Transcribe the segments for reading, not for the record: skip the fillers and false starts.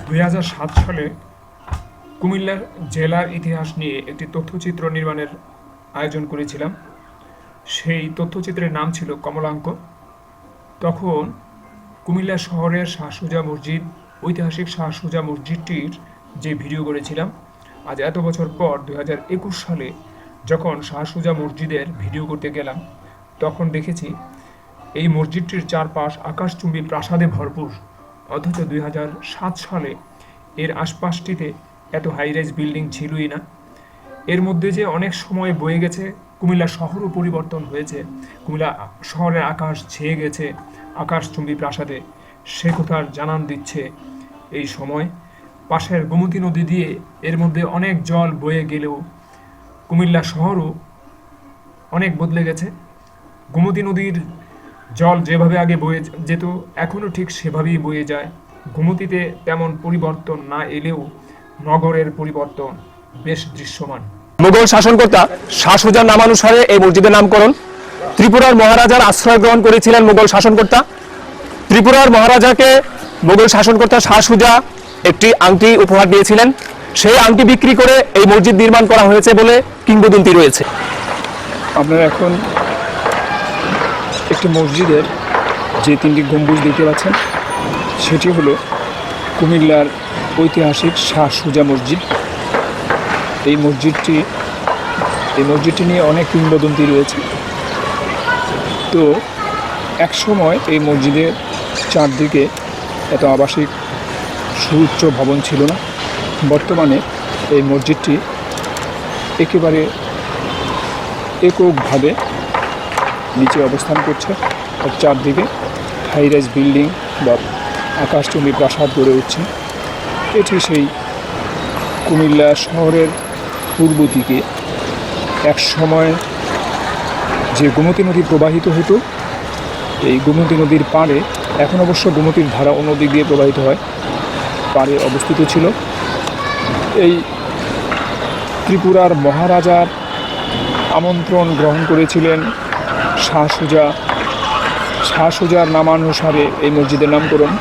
2007 সালে কুমিল্লা জেলার ইতিহাস নিয়ে একটি তথ্যচিত্র নির্মাণের আয়োজন করেছিলাম। সেই তথ্যচিত্রের নাম ছিল কমলাঙ্ক। তখন কুমিল্লা শহরের শাহ সুজা মসজিদ, ঐতিহাসিক শাহ সুজা মসজিদটির যে ভিডিও করেছিলাম, আজ এত বছর পর 2021 সালে যখন শাহ সুজা মসজিদের ভিডিও করতে গেলাম, তখন দেখেছি এই মসজিদটির চারপাশ আকাশচুম্বী প্রাসাদে ভরপুর। অথচ 2007 সালে এর আশপাশটিতে এত হাইরাইজ বিল্ডিং ছিলই না। এর মধ্যে যে অনেক সময় বয়ে গেছে, কুমিল্লা শহরও পরিবর্তন হয়েছে, কুমিল্লা শহরের আকাশ ছেয়ে গেছে আকাশচুম্বী প্রাসাদে, সে কথার জানান দিচ্ছে এই সময়। পাশের গোমতী নদী দিয়ে এর মধ্যে অনেক জল বয়ে গেলেও কুমিল্লা শহরও অনেক বদলে গেছে। গোমতী নদীর জল যেভাবে আগে বয়ে যেত, এখনও ঠিক সেভাবেই বয়ে যায়। গোমতীতে তেমন পরিবর্তন না এলেও নগরের পরিবর্তন বেশ দৃশ্যমান। মুঘল শাসনকর্তা শাহ সুজার নামানুসারে এই মসজিদের নামকরণ। ত্রিপুরার মহারাজার আশ্রয় গ্রহণ করেছিলেন মুঘল শাসনকর্তা। ত্রিপুরার মহারাজাকে মুঘল শাসনকর্তা শাহ সুজা একটি আংটি উপহার দিয়েছিলেন। সেই আংটি বিক্রি করে এই মসজিদ নির্মাণ করা হয়েছে বলে কিংবদন্তি রয়েছে। আপনারা এখন একটি মসজিদের যে তিনটি গম্বুজ দেখতে পাচ্ছেন, সেটি হলো কুমিল্লার ঐতিহাসিক শাহ সুজা মসজিদ। এই মসজিদটি নিয়ে অনেক কিংবদন্তি রয়েছে। তো এক সময় এই মসজিদের চারদিকে এত আবাসিক সুউচ্চ ভবন ছিল না। বর্তমানে এই মসজিদটি একেবারে এককভাবে নিচে অবস্থান করছে, আর চারদিকে হাইরাইজ বিল্ডিং বা আকাশচুম্বী প্রাসাদ গড়ে উঠছে। এটি সেই কুমিল্লা শহরের পূর্ব দিকে এক সময় যে গোমতী নদী প্রবাহিত হতো, এই গোমতী নদীর পাড়ে, এখন অবশ্য গোমতীর ধারা অন্য দিক দিয়ে প্রবাহিত হয়, পাড়ে অবস্থিত ছিল এই ত্রিপুরার মহারাজার আমন্ত্রণ গ্রহণ করেছিলেন শাহ সুজা। শাহ সুজার নামানুসারে এই মসজিদের নামকরণ।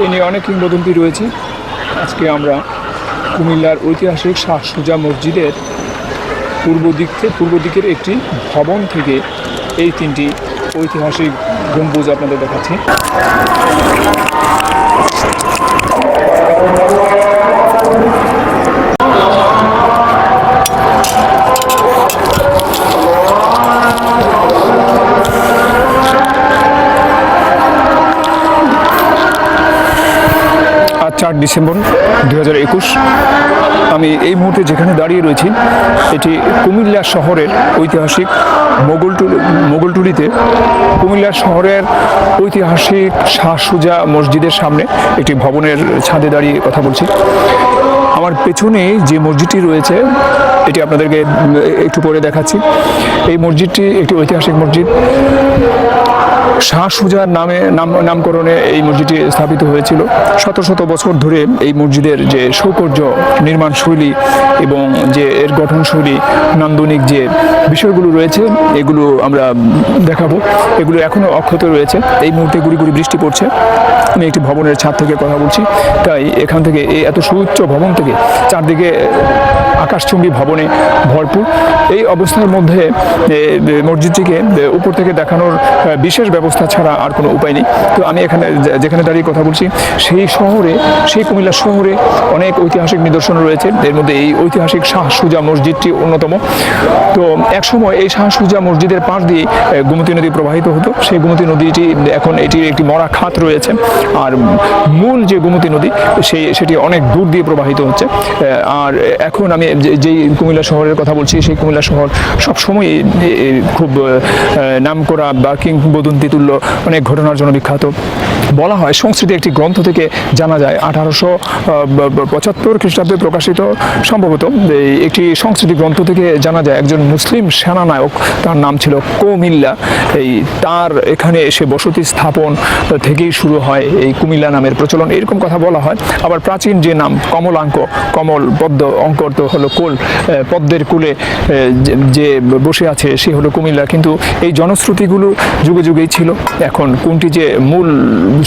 এ নিয়ে অনেক কিংবদন্তি রয়েছে। আজকে আমরা কুমিল্লার ঐতিহাসিক শাহ সুজা মসজিদের পূর্ব দিকের একটি ভবন থেকে এই তিনটি ঐতিহাসিক গম্বুজ আপনাদের দেখাচ্ছি। আজ 4 ডিসেম্বর 2021। আমি এই মুহূর্তে যেখানে দাঁড়িয়ে রয়েছি, এটি কুমিল্লা শহরের ঐতিহাসিক মোগলটুলিতে কুমিল্লা শহরের ঐতিহাসিক শাহ সুজা মসজিদের সামনে একটি ভবনের ছাদে দাঁড়িয়ে কথা বলছি। আমার পেছনে যে মসজিদটি রয়েছে, এটি আপনাদেরকে একটু পরে দেখাচ্ছি। এই মসজিদটি একটি ঐতিহাসিক মসজিদ। শাহ সুজার নামকরণে এই মসজিদটি স্থাপিত হয়েছিল। শত শত বছর ধরে এই মসজিদের যে সৌকর্য, নির্মাণ শৈলী এবং যে এর গঠনশৈলী, নান্দনিক যে বিষয়গুলো রয়েছে, এগুলো আমরা দেখাবো। এগুলো এখনও অক্ষত রয়েছে। এই মুহূর্তে গুড়ি গুড়ি বৃষ্টি পড়ছে। আমি একটি ভবনের ছাদ থেকে কথা বলছি, তাই এখান থেকে এই এত সুউচ্চ ভবন থেকে চারদিকে আকাশচুম্বী ভবনে ভরপুর। এই অবস্থার মধ্যে মসজিদটিকে উপর থেকে দেখানোর বিশেষ ব্যবস্থা ছাড়া আর কোনো উপায় নেই। তো আমি এখানে যেখানে দাঁড়িয়ে কথা বলছি, সেই কুমিল্লা শহরে অনেক ঐতিহাসিক নিদর্শন রয়েছে। এর মধ্যে এই ঐতিহাসিক শাহ সুজা মসজিদটি অন্যতম। তো একসময় এই শাহ সুজা মসজিদের পাশ দিয়ে গোমতী নদী প্রবাহিত হতো। সেই গোমতী নদীটি এখন এটির একটি মরা খাত রয়েছে, আর মূল যে গোমতী নদী সেটি অনেক দূর দিয়ে প্রবাহিত হচ্ছে। আর এখন আমি যেই কুমিল্লা শহরের কথা বলছি, সেই কুমিল্লা শহর সবসময় খুব নামকরা বা কিংবদন্তি তুল্য অনেক ঘটনার জন্য বিখ্যাত। বলা হয়, সংস্কৃতি একটি গ্রন্থ থেকে জানা যায় 1875 খ্রিস্টাব্দে প্রকাশিত সম্ভবত একটি সংস্কৃতি গ্রন্থ থেকে জানা যায় একজন মুসলিম সেনানায়ক, তার নাম ছিল কুমিল্লা। তার এখানে এসে বসতি স্থাপন থেকেই শুরু হয় এই কুমিল্লা নামের প্রচলন, এরকম কথা বলা হয়। আবার প্রাচীন যে নাম কমলাঙ্ক, কমল পদ্ম অঙ্কর তো হলো কোল, পদ্মের কুলে যে বসে আছে সে হলো কুমিল্লা। কিন্তু এই জনশ্রুতিগুলো যুগে যুগেই ছিল। এখন কোনটি যে মূল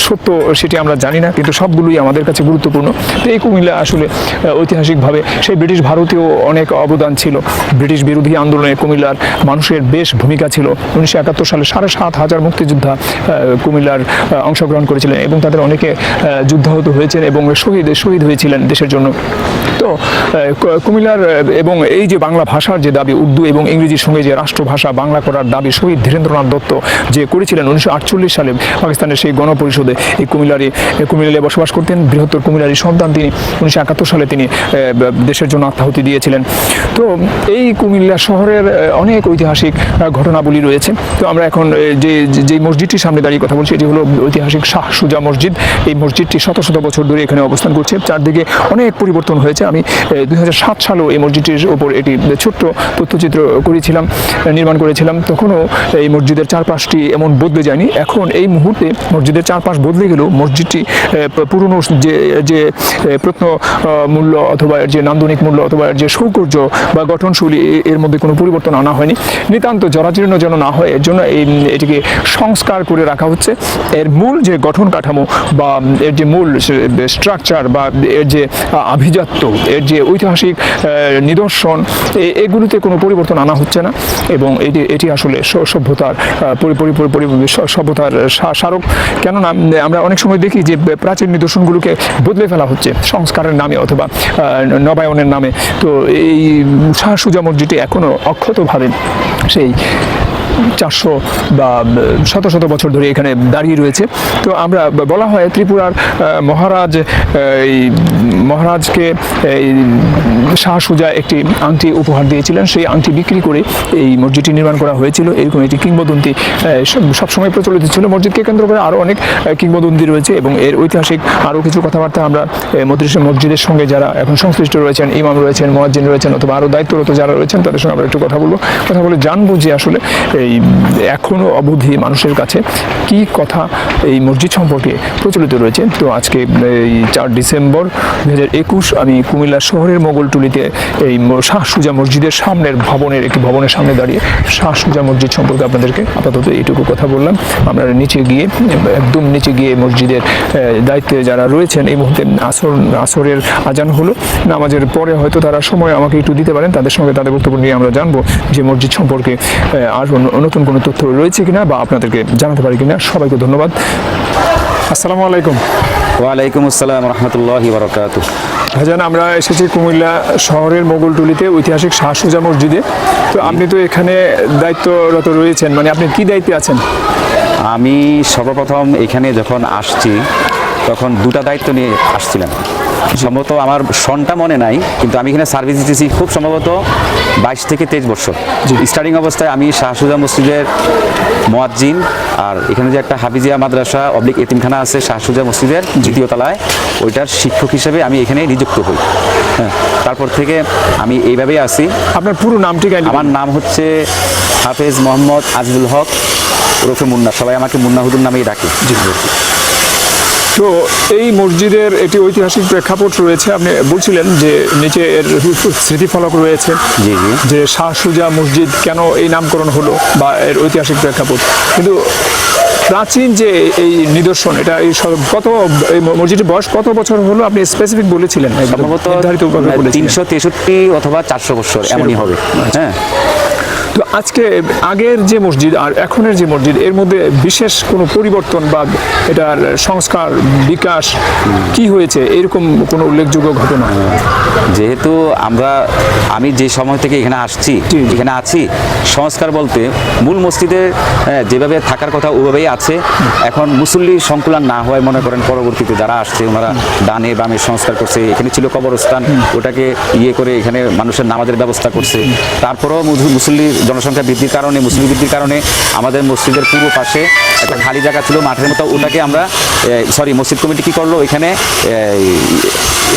সত্য সেটি আমরা জানি না, কিন্তু সবগুলোই আমাদের কাছে গুরুত্বপূর্ণ। তো এই কুমিল্লা আসলে ঐতিহাসিকভাবে সেই ব্রিটিশ ভারতেও অনেক অবদান ছিল। ব্রিটিশ বিরোধী আন্দোলনে কুমিল্লার মানুষের বেশ ভূমিকা ছিল। 1971 সালে 7,500 মুক্তিযোদ্ধা কুমিল্লার অংশগ্রহণ করেছিলেন এবং তাদের অনেকে যুদ্ধাহত হয়েছেন এবং শহীদ হয়েছিলেন দেশের জন্য। তো কুমিল্লার এবং এই যে বাংলা ভাষার যে দাবি, উর্দু এবং ইংরেজির সঙ্গে যে রাষ্ট্রভাষা বাংলা করার দাবি শহীদ ধীরেন্দ্রনাথ দত্ত যে করেছিলেন 1948 সালে পাকিস্তানের সেই গণপরিষদে, এই কুমিল্লায় বসবাস করতেন। বৃহত্তর কুমিল্লারই সন্তান তিনি। 1971 সালে তিনি দেশের জন্য আত্মাহুতি দিয়েছিলেন। তো এই কুমিল্লা শহরের অনেক ঐতিহাসিক ঘটনাবলী রয়েছে। তো আমরা এখন যে মসজিদটির সামনে দাঁড়িয়ে কথা বলছি, এটি হলো ঐতিহাসিক শাহ সুজা মসজিদ। এই মসজিদটি শত শত বছর ধরে এখানে অবস্থান করছে। চারদিকে অনেক পরিবর্তন হয়েছে। আমি 2007 সালেও এই মসজিদটির ওপর একটি ছোট্ট তথ্যচিত্র নির্মাণ করেছিলাম। তখনও এই মসজিদের চারপাশটি এমন বদলে যায়নি। এখন এই মুহূর্তে মসজিদের চারপাশ বদলে গেলেও মসজিদটি পুরনো যে প্রত্ন মূল্য অথবা এর যে নান্দনিক মূল্য অথবা এর যে সৌকর্য বা গঠনশৈলী এর মধ্যে কোনো পরিবর্তন আনা হয়নি। নিতান্ত জরাজীর্ণ যেন না হয় এর জন্য এটিকে সংস্কার করে রাখা হচ্ছে। এর মূল যে গঠন কাঠামো বা এর যে মূল স্ট্রাকচার বা এর যে আভিজাত্য, এর যে ঐতিহাসিক নিদর্শন, এগুলিতে কোনো পরিবর্তন আনা হচ্ছে না। এবং এটি আসলে সভ্যতার স্মারক। কেননা আমরা অনেক সময় দেখি যে প্রাচীন নিদর্শনগুলোকে বদলে ফেলা হচ্ছে সংস্কারের নামে অথবা নবায়নের নামে। তো এই শাহ সুজা মসজিদটি এখনও অক্ষতভাবে সেই 400 বা শত শত বছর ধরে এখানে দাঁড়িয়ে রয়েছে। তো আমরা বলা হয় ত্রিপুরার মহারাজকে শাহ সুজা একটি আংটি উপহার দিয়েছিলেন। সেই আংটি বিক্রি করে এই মসজিদটি নির্মাণ করা হয়েছিল, এরকম একটি কিংবদন্তি সবসময় প্রচলিত ছিল। মসজিদকে কেন্দ্র করে আরও অনেক কিংবদন্তি রয়েছে এবং এর ঐতিহাসিক আরও কিছু কথাবার্তা আমরা মসজিদের সঙ্গে যারা এখন সংশ্লিষ্ট রয়েছেন, ইমাম রয়েছেন, মুয়াজ্জিন রয়েছেন অথবা আরও দায়িত্বরত যারা রয়েছেন তাদের সঙ্গে আমরা একটু কথা বলে জানবো যে আসলে এই এখনও অবধি মানুষের কাছে কি কথা এই মসজিদ সম্পর্কে প্রচলিত রয়েছে। তো আজকে এই 4 ডিসেম্বর 2021 আমি কুমিল্লা শহরের মোগলটুলিতে এই শাহ সুজা মসজিদের সামনের একটি ভবনের সামনে দাঁড়িয়ে শাহ সুজা মসজিদ সম্পর্কে আপনাদেরকে আপাতত এইটুকু কথা বললাম। আমরা একদম নিচে গিয়ে মসজিদের দায়িত্বে যারা রয়েছেন, এই মুহূর্তে আসরের আজান হলো, নামাজের পরে হয়তো তারা সময় আমাকে একটু দিতে পারেন, তাদের বক্তব্য নিয়ে আমরা জানবো যে মসজিদ সম্পর্কে আর নতুন কোনো তথ্য রয়েছে কিনা বা আপনাদেরকে জানাতে পারি কিনা। সবাইকে ধন্যবাদ। আসসালামু আলাইকুম। ওয়ালাইকুম আসসালাম রহমতুল্লাহি বারাকাতুহু। ভাইজান, আমরা এসেছি কুমিল্লা শহরের মোগলটুলিতে ঐতিহাসিক শাহ সুজা মসজিদে। তো আপনি তো এখানে দায়িত্বরত রয়েছেন, মানে আপনি কি দায়িত্বে আছেন? আমি সর্বপ্রথম এখানে যখন আসছি তখন 2টা দায়িত্ব নিয়ে আসছিলাম। সম্ভবত আমার সনটা মনে নাই, কিন্তু আমি এখানে সার্ভিস দিতেছি খুব সম্ভবত 22 থেকে 23 বছর। স্টার্টিং অবস্থায় আমি শাহ সুজা মসজিদের মুয়াজ্জিন, আর এখানে যে একটা হাফিজিয়া মাদ্রাসা এতিমখানা আছে শাহ সুজা মসজিদের 2য় তলায়, ওইটার শিক্ষক হিসেবে আমি এখানে নিযুক্ত হই। হ্যাঁ, তারপর থেকে আমি এইভাবেই আছি। আপনার পুরো নামটি? আমার নাম হচ্ছে হাফেজ মোহাম্মদ আজিজুল হক ওরফে মুন্না, সবাই আমাকে মুন্না হুজুর নামেই ডাকে। তো এই মসজিদের একটি ঐতিহাসিক প্রেক্ষাপট রয়েছে। আপনি বলছিলেন যে নিচে এর স্মৃতিফলক রয়েছে, জি জি, যে শাহ সুজা মসজিদ কেন এই নামকরণ হলো বা এর ঐতিহাসিক প্রেক্ষাপট। কিন্তু প্রাচীন যে এই নিদর্শন, এটা এই মসজিদের বয়স কত বছর হলো আপনি স্পেসিফিক বলেছিলেন? সম্ভবত 363 অথবা 400 বছর এমনই হবে। হ্যাঁ, তো আজকে আগের যে মসজিদ আর এখনের যে মসজিদ, এর মধ্যে বিশেষ কোনো পরিবর্তন বা এটার সংস্কার বিকাশ কি হয়েছে, এরকম কোনো উল্লেখযোগ্য ঘটনা? যেহেতু আমি যে সময় থেকে এখানে আসছি, এখানে আছি, সংস্কার বলতে মূল মসজিদে যেভাবে থাকার কথা ওভাবেই আছে। এখন মুসল্লির সংকুলান না হয়, মনে করেন পরবর্তীতে যারা আসছে ওনারা ডানে বামে সংস্কার করছে। এখানে ছিল কবরস্থান, ওটাকে করে এখানে মানুষের নামাজের ব্যবস্থা করছে। তারপরেও মুসল্লির জনসংখ্যা বৃদ্ধির কারণে, মুসলিম বৃদ্ধির কারণে আমাদের মসজিদের পূর্ব পাশে একটা খালি জায়গা ছিল মাঠের মতো, ওটাকে আমরা মসজিদ কমিটি কি করলো, ওইখানে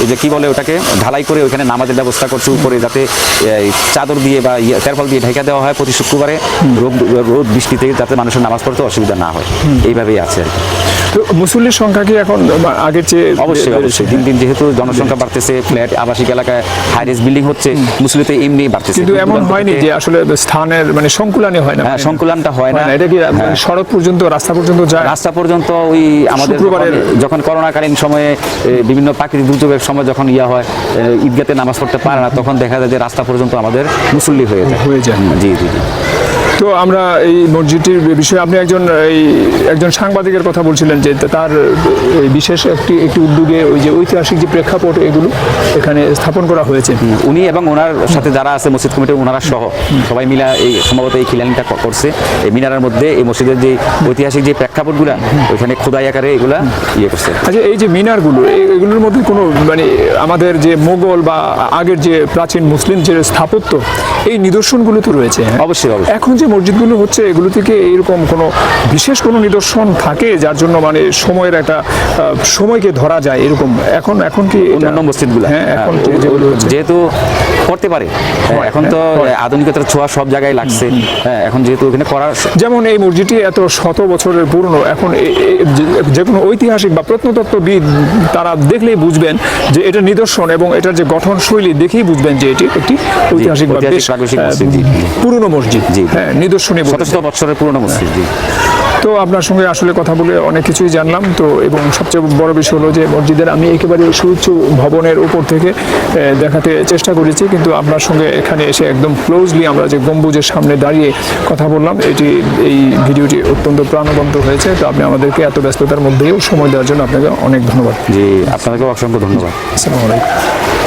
এই যে কি বলে ওটাকে ঢালাই করে ওইখানে নামাজের ব্যবস্থা করছে উপরে, যাতে চাদর দিয়ে বা তেরপল দিয়ে ঢেকে দেওয়া হয় প্রতি শুক্রবারে রোদ বৃষ্টিতে, যাতে মানুষের নামাজ পড়তে অসুবিধা না হয়। এইভাবেই আছে আর কি। তো মুসল্লির সংখ্যা কি এখন আগের চেয়ে অবশ্যই দিন দিন যেহেতু জনসংখ্যা বাড়তেছে, ফ্ল্যাট আবাসিক এলাকায় হাই রেজ বিল্ডিং হচ্ছে, মুসল্লি তো এমনি বাড়তেছে। কিন্তু এমন হয়নি যে আসলে স্থানের মানে সংকুলানই হয় না? হ্যাঁ, সংকুলানটা হয় না। এটা কি সড়ক পর্যন্ত, রাস্তা পর্যন্ত যায়? রাস্তা পর্যন্ত ওই আমাদের যখন করোনাকালীন সময়ে বিভিন্ন প্রাকৃতিক দুর্যোগের সময় যখন হয় ঈদগাতে নামাজ পড়তে পারে না, তখন দেখা যায় যে রাস্তা পর্যন্ত আমাদের মুসল্লি হয়ে যায়। জি জি জি। তো আমরা এই মসজিদটির বিষয়ে আপনি একজন সাংবাদিকের কথা বলছিলেন যে তার বিশেষ একটি উদ্যোগে ওই যে ঐতিহাসিক যে প্রেক্ষাপট এগুলো এখানে স্থাপন করা হয়েছে। উনি এবং ওনার সাথে যারা আছে মসজিদ কমিটির ওনারা সহ সবাই মিলে এই সম্ভবত এই খিলানিটা করছে। এই মিনারের মধ্যে এই মসজিদের যে ঐতিহাসিক যে প্রেক্ষাপটগুলো ওইখানে খোদাই আকারে এগুলা করছে। আচ্ছা, এই যে মিনারগুলো এগুলোর মধ্যে কোনো মানে আমাদের যে মোগল বা আগের যে প্রাচীন মুসলিম যে স্থাপত্য এই নিদর্শনগুলো তো রয়েছে। অবশ্যই। এখন যে মসজিদগুলো হচ্ছে এগুলো থেকে এইরকম কোনো বিশেষ কোনো নিদর্শন থাকে যার জন্য মানে সময়ের একটা সময়কে ধরা যায় এরকম? এখন কি অন্যান্য মসজিদগুলো যেহেতু করতে পারে, এখন তো আধুনিকতার ছোঁয়া সব জায়গায় লাগছে। হ্যাঁ, এখন যেহেতু এখানে করার, যেমন এই মসজিদটি এত শত বছরের পুরনো, এখন যে কোনো ঐতিহাসিক বা প্রত্নতত্ত্ববিদ তারা দেখলেই বুঝবেন যে এটা নিদর্শন, এবং এটার যে গঠন শৈলী দেখেই বুঝবেন যে এটি একটি ঐতিহাসিক বা পুরনো মসজিদ। হ্যাঁ, নিদর্শনী শত শত বছরের পুরনো মসজিদ। তো আপনার সঙ্গে আসলে কথা বলে অনেক কিছুই জানলাম। তো এবং সবচেয়ে বড় বিষয় হলো যে মসজিদের আমি একেবারে সুউচ্চ ভবনের উপর থেকে দেখাতে চেষ্টা করেছি, কিন্তু আপনার সঙ্গে এখানে এসে একদম ক্লোজলি আমরা যে গম্বুজের সামনে দাঁড়িয়ে কথা বললাম, এই ভিডিওটি অত্যন্ত প্রাণবন্ত হয়েছে। তো আপনি আমাদেরকে এত ব্যস্ততার মধ্যেও সময় দেওয়ার জন্য আপনাকে অনেক ধন্যবাদ। জি, আপনাদেরকে অসংখ্য ধন্যবাদ। আসসালামু আলাইকুম।